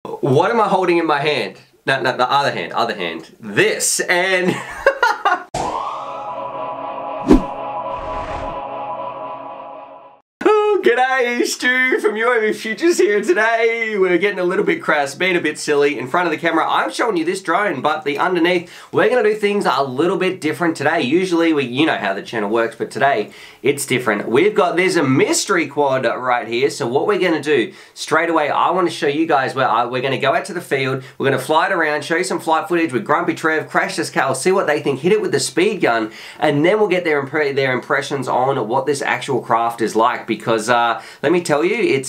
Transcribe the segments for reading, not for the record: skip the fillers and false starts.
What am I holding in my hand? No, the other hand. This, and... G'day, Stu from UAVfutures here today. We're getting a little bit crass, being a bit silly. In front of the camera, I'm showing you this drone, but the underneath, we're gonna do things a little bit different today. Usually, you know how the channel works, but today, it's different. There's a mystery quad right here, so what we're gonna do, straight away, I wanna show you guys where we're gonna go out to the field, we're gonna fly it around, show you some flight footage with Grumpy Trev, Crash this Cal, see what they think, hit it with the speed gun, and then we'll get their impressions on what this actual craft is like, because let me tell you,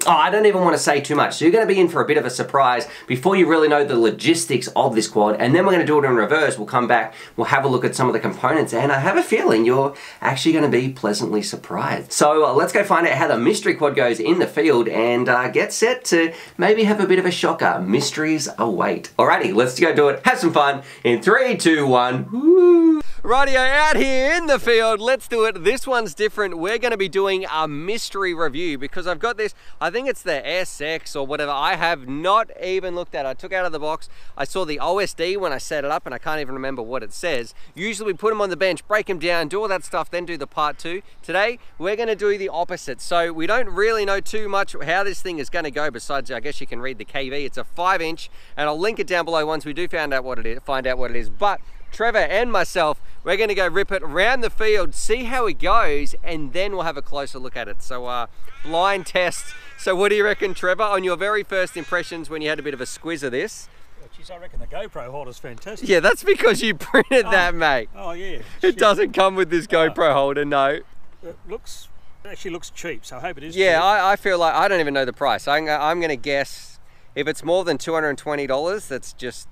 I don't even want to say too much. So you're going to be in for a bit of a surprise before you really know the logistics of this quad. And then we're going to do it in reverse. We'll come back, we'll have a look at some of the components, and I have a feeling you're actually going to be pleasantly surprised. So let's go find out how the mystery quad goes in the field and get set to maybe have a bit of a shocker. Mysteries await. Alrighty, let's go do it. Have some fun in 3, 2, 1. Woo! Rightio, out here in the field, let's do it. This one's different. We're going to be doing a mystery review because I've got this, I think it's the SX or whatever. I have not even looked at it. I took it out of the box. I saw the OSD when I set it up and I can't even remember what it says. Usually we put them on the bench, break them down, do all that stuff, then do the part 2. Today, we're going to do the opposite. So we don't really know too much how this thing is going to go besides, I guess you can read the KV. It's a 5-inch and I'll link it down below once we do find out what it is. But Trevor and myself, we're going to go rip it around the field, see how it goes, and then we'll have a closer look at it. So blind test. So what do you reckon, Trevor, on your very first impressions when you had a bit of a squiz of this? Well, geez, I reckon the GoPro holder's fantastic. Yeah, that's because you printed that, mate. Oh yeah. It doesn't come with this GoPro holder, no. It actually looks cheap, so I hope it is Yeah, cheap. I feel like, I don't even know the price. I'm going to guess if it's more than $220, that's just,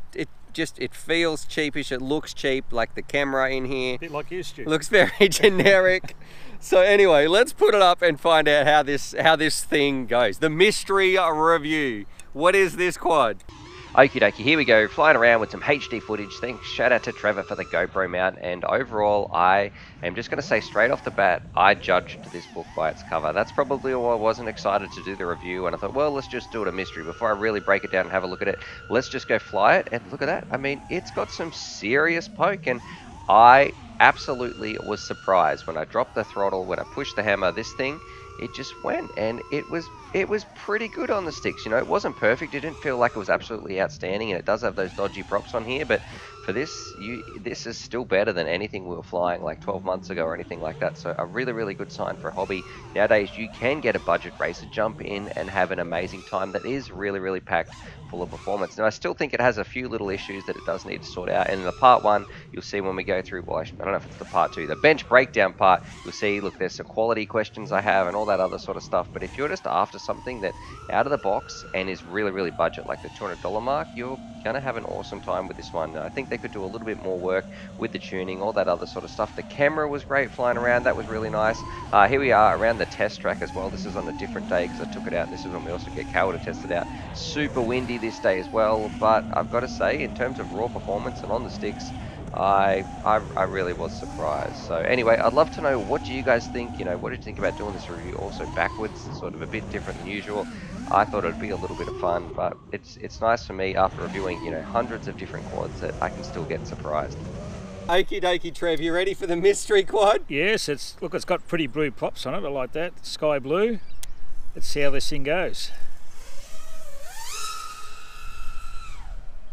it feels cheapish, it looks cheap, like the camera in here. A bit like you, Stu. Looks very generic. So anyway, let's put it up and find out how this thing goes. The mystery review. What is this quad? Okie dokie, here we go, flying around with some HD footage. Thanks, shout out to Trevor for the GoPro mount, and overall, I am just going to say straight off the bat, I judged this book by its cover. That's probably why I wasn't excited to do the review, and I thought, well, let's just do it a mystery. Before I really break it down and have a look at it, let's just go fly it, and look at that. I mean, it's got some serious poke, and I absolutely was surprised when I dropped the throttle, when I pushed the hammer, this thing, it just went, and it was pretty good on the sticks. You know, it wasn't perfect, it didn't feel like it was absolutely outstanding, and it does have those dodgy props on here, but for this is still better than anything we were flying like 12 months ago or anything like that. So a really good sign for a hobby. Nowadays you can get a budget racer, jump in and have an amazing time that is really packed full of performance. Now I still think it has a few little issues that it does need to sort out, and in the part 1 you'll see when we go through, well, I don't know if it's the part 2, the bench breakdown part, you'll see, look, there's some quality questions I have and all that other sort of stuff. But if you're just after something that out of the box and is really budget, like the $200 mark, you're gonna have an awesome time with this one. I think they could do a little bit more work with the tuning, all that other sort of stuff. The camera was great flying around, that was really nice. Here we are around the test track as well. This is on a different day because I took it out, and this is when we also get Cal to test it out. Super windy this day as well, but I've got to say, in terms of raw performance and on the sticks, I really was surprised. So anyway, I'd love to know, what do you guys think? You know, what did you think about doing this review also backwards, sort of a bit different than usual? I thought it'd be a little bit of fun, but it's nice for me after reviewing, you know, hundreds of different quads that I can still get surprised. Okie dokie, Trev, you ready for the mystery quad? Yes, it's got pretty blue props on it. I like that, sky blue. Let's see how this thing goes.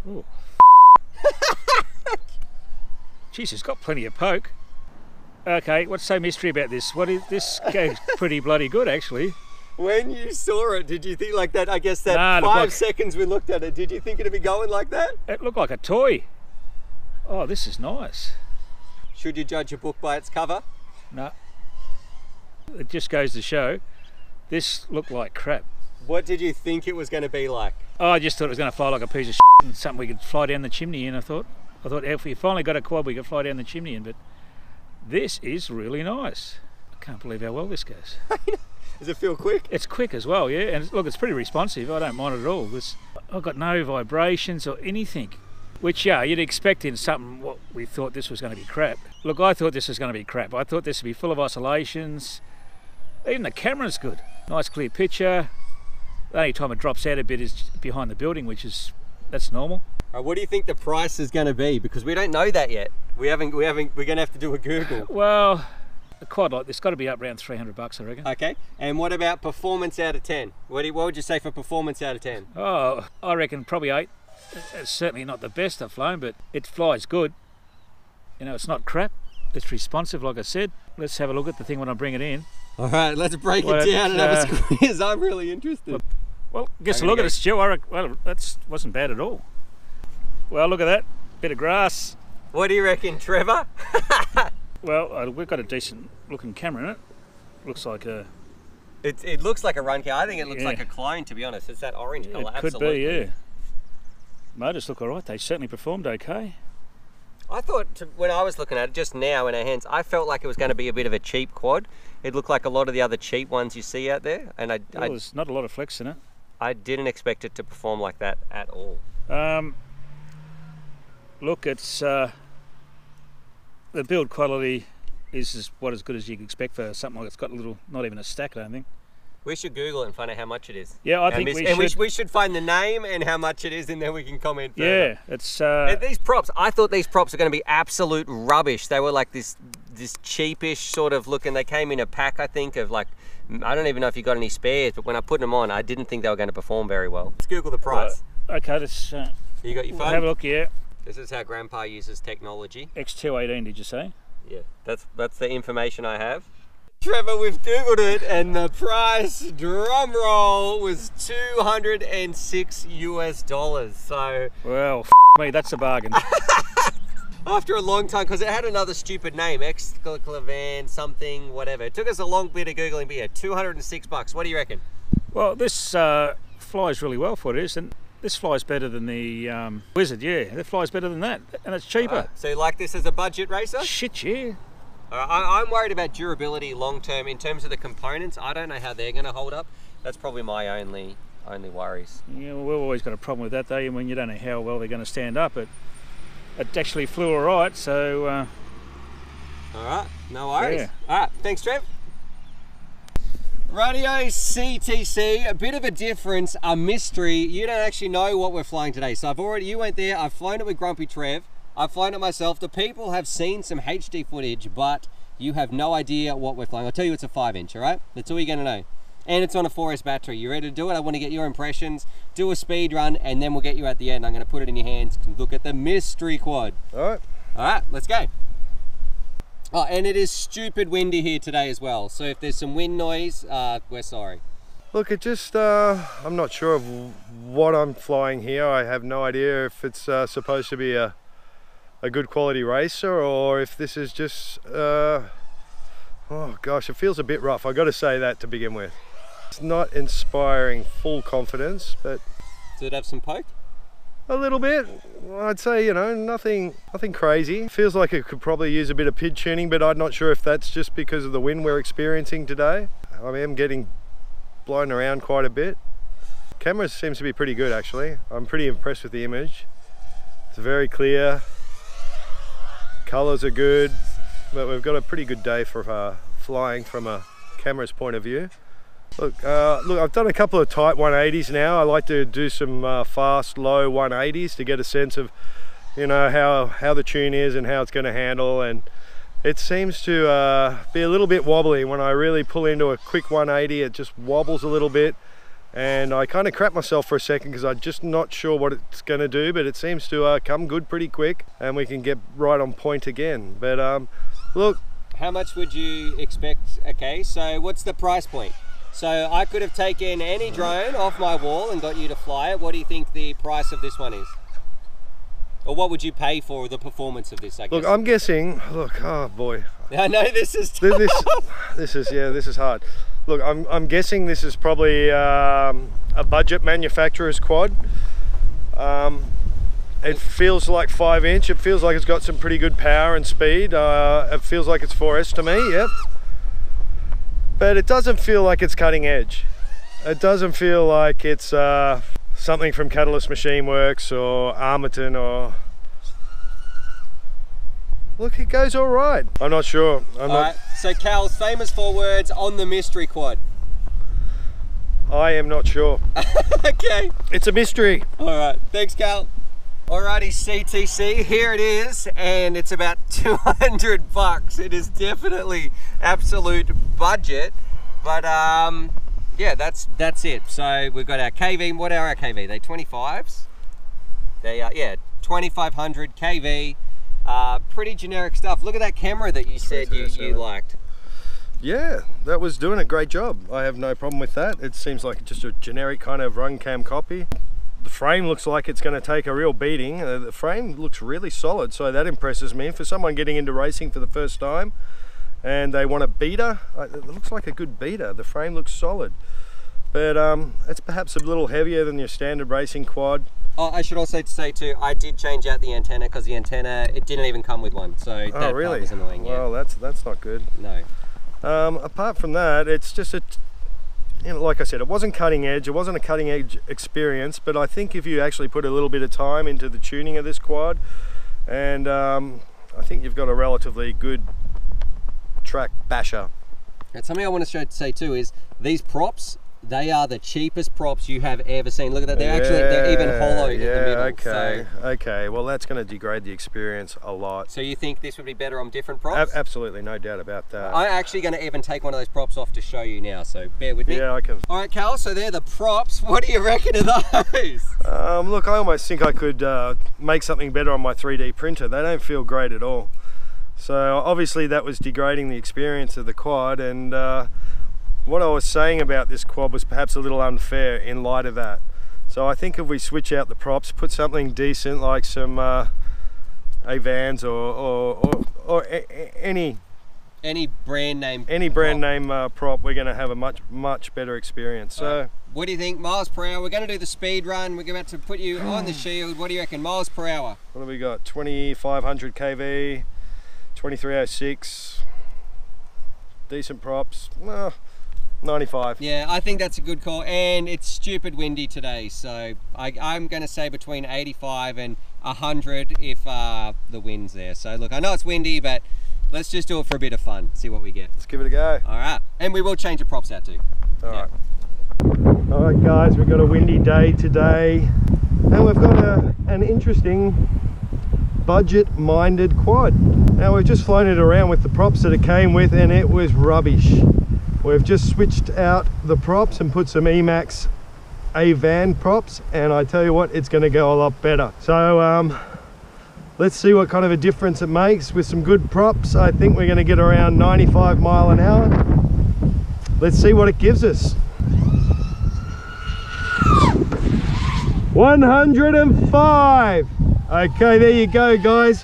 Ooh. Jeez, it's got plenty of poke. Okay, what's so mystery about this? This goes pretty bloody good, actually. When you saw it, did you think like that? I guess that 5 seconds we looked at it, did you think it'd be going like that? It looked like a toy. Oh, this is nice. Should you judge a book by its cover? No. It just goes to show, this looked like crap. What did you think it was going to be like? Oh, I just thought it was going to fly like a piece of shit and something we could fly down the chimney in, I thought if we finally got a quad we could fly down the chimney in, but this is really nice. I can't believe how well this goes. Does it feel quick? It's quick as well, yeah, and look, it's pretty responsive. I don't mind it at all. I've got no vibrations or anything, which, yeah, you'd expect in something what we thought this was going to be crap. Look, I thought this was going to be crap. I thought this would be full of oscillations. Even the camera's good. Nice clear picture. The only time it drops out a bit is behind the building, that's normal. What do you think the price is going to be? Because we don't know that yet. We're going to have to do a Google. Well, a quad like this got to be up around $300, I reckon. Okay. And what about performance out of 10? What would you say for performance out of 10? Oh, I reckon probably 8. It's certainly not the best I've flown, but it flies good. You know, it's not crap. It's responsive, like I said. Let's have a look at the thing when I bring it in. All right, let's break it down and have a squeeze. I'm really interested. Well, guess look at it, Stu. Well, that wasn't bad at all. Well, look at that. Bit of grass. What do you reckon, Trevor? Well, we've got a decent looking camera in it. Looks like a... It looks like a run camera. I think it looks like a clone, to be honest. It's that orange colour, absolutely. It could be, yeah. Motors look all right. They certainly performed okay. I thought, when I was looking at it just now in our hands, I felt like it was going to be a bit of a cheap quad. It looked like a lot of the other cheap ones you see out there. And there's not a lot of flex in it. I didn't expect it to perform like that at all. Look, it's... the build quality is as good as you can expect for something like it's got a little, not even a stack, I don't think. We should Google it and find out how much it is. Yeah, I think we should find the name and how much it is, and then we can comment further. Yeah, it's... these props, I thought these props are going to be absolute rubbish. They were like this cheapish sort of looking. They came in a pack, I think, of like, I don't even know if you got any spares, but when I put them on, I didn't think they were going to perform very well. Let's Google the price. Okay, let's... you got your phone? Have a look, yeah. This is how Grandpa uses technology. X218, did you say? Yeah, that's the information I have. Trevor, we've Googled it, and the price, drum roll, was $206 US. So, well, me, that's a bargain. After a long time, because it had another stupid name, Exclavan something, whatever. It took us a long bit of Googling, but yeah, $206. What do you reckon? Well, this flies really well for it is, and this flies better than the Wizard, yeah. It flies better than that, and it's cheaper. So you like this as a budget racer? Shit, yeah. I'm worried about durability long term in terms of the components. I don't know how they're going to hold up. That's probably my only worries. Yeah, well, we've always got a problem with that though, when you don't know how well they're going to stand up. It actually flew all right, so... all right, no worries. Yeah. All right, thanks, Trev. Radio CTC, a bit of a difference, a mystery. You don't actually know what we're flying today. So you went there, I've flown it with Grumpy Trev. I've flown it myself. The people have seen some HD footage, but you have no idea what we're flying. I'll tell you it's a 5-inch, all right? That's all you're gonna know. And it's on a 4S battery. You ready to do it? I want to get your impressions, do a speed run, and then we'll get you at the end. I'm gonna put it in your hands and look at the mystery quad. All right. All right, let's go. Oh, and it is stupid windy here today as well. So if there's some wind noise, we're sorry. Look, it just, I'm not sure of what I'm flying here. I have no idea if it's supposed to be a good quality racer or if this is just, oh gosh, it feels a bit rough. I got to say that to begin with. It's not inspiring full confidence, but... Does it have some poke? A little bit. I'd say, you know, nothing crazy. Feels like it could probably use a bit of PID tuning, but I'm not sure if that's just because of the wind we're experiencing today. I am getting blown around quite a bit. Camera seems to be pretty good actually. I'm pretty impressed with the image. It's very clear. Colors are good, but we've got a pretty good day for flying from a camera's point of view. Look, I've done a couple of tight 180s now. I like to do some fast, low 180s to get a sense of, you know, how the tune is and how it's going to handle. And it seems to be a little bit wobbly. When I really pull into a quick 180, it just wobbles a little bit. And I kind of crap myself for a second because I'm just not sure what it's going to do, but it seems to come good pretty quick and we can get right on point again. But look. How much would you expect? Okay, so what's the price point? So I could have taken any drone off my wall and got you to fly it. What do you think the price of this one is? Or what would you pay for the performance of this, I guess? Look, I'm guessing, look, oh boy. I know this is tough. This is hard. Look, I'm guessing this is probably a budget manufacturer's quad. It feels like 5-inch. It feels like it's got some pretty good power and speed. It feels like it's 4S to me, yep. But it doesn't feel like it's cutting edge. It doesn't feel like it's something from Catalyst Machine Works or Armaton or... Look, it goes all right. I'm not sure. All right, so Cal's famous 4 words on the mystery quad. I am not sure. Okay. It's a mystery. All right. Thanks, Cal. Alrighty, CTC, here it is, and it's about 200 bucks. It is definitely absolute budget, but yeah, that's it. So we've got our KV. What are our KV? They 25s? They are, yeah, 2500 KV. Pretty generic stuff. Look at that camera that you said you liked. Yeah, that was doing a great job. I have no problem with that. It seems like just a generic kind of run cam copy. The frame looks like it's going to take a real beating. The frame looks really solid, so that impresses me. For someone getting into racing for the first time and they want a beater, it looks like a good beater. The frame looks solid, but it's perhaps a little heavier than your standard racing quad. Oh, I should also say too, I did change out the antenna because the antenna, it didn't even come with one, so that part was annoying. Well, yeah. that's not good. No. Apart from that, it's just a, you know, like I said, it wasn't cutting edge. It wasn't a cutting edge experience, but I think if you actually put a little bit of time into the tuning of this quad, and I think you've got a relatively good track basher. And something I want to say too is these props, they are the cheapest props you have ever seen. Look at that, they're even hollow in the middle. Okay, so. okay, well that's going to degrade the experience a lot. So you think this would be better on different props? Absolutely, no doubt about that. I'm actually going to even take one of those props off to show you now, so bear with me. Yeah, I can. All right, Cal, so they're the props. What do you reckon of those? Look, I almost think I could make something better on my 3D printer. They don't feel great at all. So obviously that was degrading the experience of the quad, and what I was saying about this quad was perhaps a little unfair in light of that. So I think if we switch out the props, put something decent like some A-Vans or any brand name prop, we're going to have a much better experience. So what do you think, miles per hour? We're going to do the speed run. We're about to put you on the shield. What do you reckon, miles per hour? What have we got? 2500 kV, 2306, decent props. Well, 95. Yeah, I think that's a good call, and it's stupid windy today, so I'm going to say between 85 and 100 if the wind's there. So look, I know it's windy, but let's just do it for a bit of fun, see what we get. Let's give it a go. All right, and we will change the props out too. All right. All right, guys, we've got a windy day today, and we've got an interesting budget-minded quad. Now, we've just flown it around with the props that it came with, and it was rubbish. We've just switched out the props and put some Emax A-Van props, and I tell you what, it's going to go a lot better. So let's see what kind of a difference it makes with some good props. I think we're going to get around 95 mile an hour. Let's see what it gives us. 105. Okay, there you go, guys.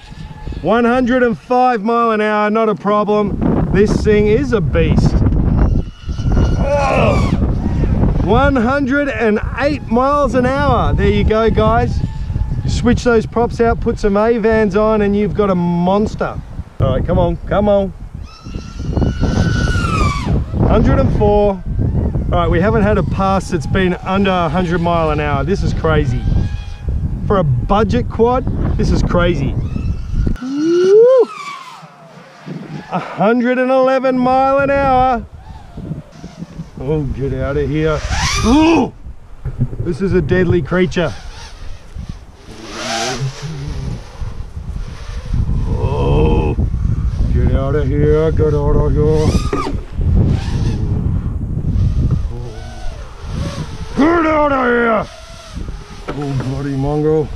105 mile an hour, not a problem. This thing is a beast. 108 miles an hour. There you go, guys. Switch those props out, put some A-Vans on, and you've got a monster. All right, come on, come on. 104. All right, we haven't had a pass that's been under 100 mile an hour. This is crazy. For a budget quad, this is crazy. Woo! 111 mile an hour. Oh, get out of here. Ooh! This is a deadly creature. Oh, get out of here, get out of here. Get out of here! Oh, bloody mongrel.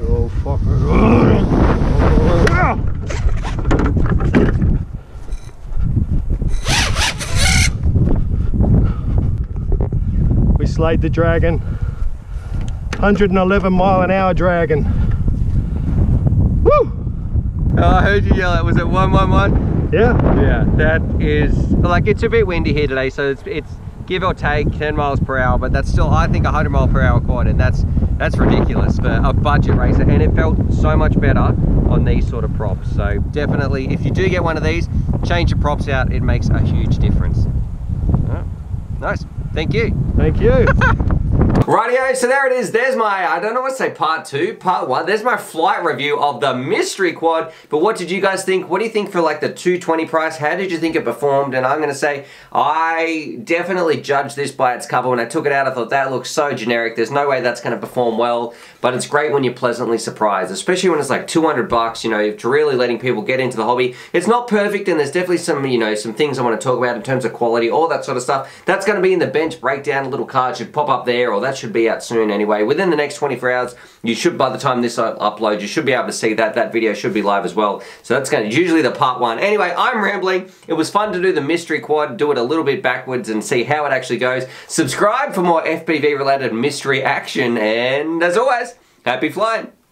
Oh, fuck it. We slayed the dragon. 111 mile an hour dragon. Woo! Oh, I heard you yell out, was it 111? Yeah. Yeah, that is, like, it's a bit windy here today, so it's give or take 10 miles per hour, but that's still, I think, 100 mile per hour quad, and that's ridiculous for a budget racer, and it felt so much better on these sort of props. So definitely, if you do get one of these, change your props out, it makes a huge difference. Oh, nice, thank you. Thank you. Rightio, so there it is. There's my, I don't know what to say, part 2, part 1. There's my flight review of the mystery quad. But what did you guys think? What do you think for like the $220 price? How did you think it performed? And I'm going to say, I definitely judged this by its cover. When I took it out, I thought that looks so generic. There's no way that's going to perform well. But it's great when you're pleasantly surprised, especially when it's like 200 bucks, you know, if you're really letting people get into the hobby. It's not perfect, and there's definitely some, you know, some things I want to talk about in terms of quality, all that sort of stuff. That's going to be in the bench breakdown. A little card should pop up there, or that should be out soon anyway. Within the next 24 hours, you should, by the time this uploads, you should be able to see that. That video should be live as well. So that's going to usually the part 1. Anyway, I'm rambling. It was fun to do the mystery quad, do it a little bit backwards and see how it actually goes. Subscribe for more FPV related mystery action, and as always, happy flying.